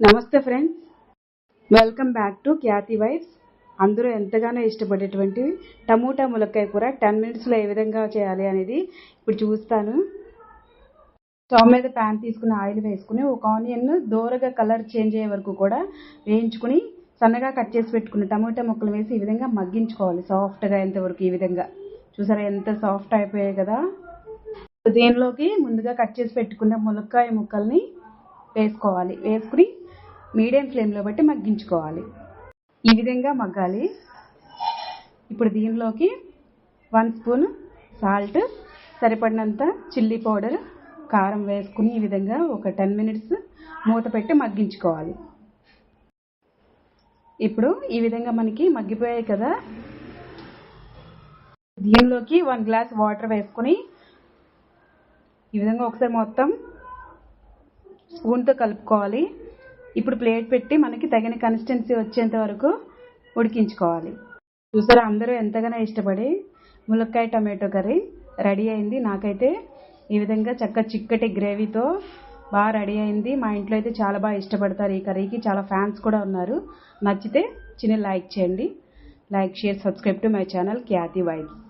నమస్తే friends, welcome back to Khyati vibes. అందరూ ఎంతగానో ఇష్టపడేటువంటి టమోటా ములక్కాయ కూర 10 మినిట్స్లో ఏ విధంగా చేయాలి అనేది ఇప్పుడు చూస్తాను. స్టవ్ మీద ప్యాన్ తీసుకుని ఆయిల్ వేసుకుని ఒక ఆనియన్ దోరగా కలర్ చేంజ్ అయ్యే వరకు కూడా వేయించుకుని సన్నగా కట్ చేసి పెట్టుకున్న టమోటా ముక్కలు వేసి ఈ విధంగా మగ్గించుకోవాలి. సాఫ్ట్గా ఎంతవరకు ఈ విధంగా చూసారా, ఎంత సాఫ్ట్ అయిపోయాయి కదా. దీనిలోకి ముందుగా కట్ చేసి పెట్టుకున్న ములక్కాయ ముక్కల్ని వేసుకోవాలి. వేసుకుని మీడియం ఫ్లేమ్లో బట్టి మగ్గించుకోవాలి. ఈ విధంగా మగ్గాలి. ఇప్పుడు దీనిలోకి 1 స్పూన్ సాల్ట్, సరిపడినంత చిల్లీ పౌడర్, కారం వేసుకుని ఈ విధంగా ఒక 10 మినిట్స్ మూత పెట్టి మగ్గించుకోవాలి. ఇప్పుడు ఈ విధంగా మనకి మగ్గిపోయాయి కదా. దీనిలోకి 1 గ్లాస్ వాటర్ వేసుకుని ఈ విధంగా ఒకసారి మొత్తం స్పూన్తో కలుపుకోవాలి. ఇప్పుడు ప్లేట్ పెట్టి మనకి తగిన కన్సిస్టెన్సీ వచ్చేంత వరకు ఉడికించుకోవాలి. చూసారా, అందరూ ఎంతగానో ఇష్టపడి ములక్కాయ టమాటో కర్రీ రెడీ అయింది. నాకైతే ఈ విధంగా చిక్కటి గ్రేవీతో బాగా రెడీ అయింది. మా ఇంట్లో అయితే చాలా బాగా ఇష్టపడతారు ఈ కర్రీకి. చాలా ఫ్యాన్స్ కూడా ఉన్నారు. నచ్చితే చిన్న లైక్ చేయండి. Like, share, subscribe to my channel Khyati vibes.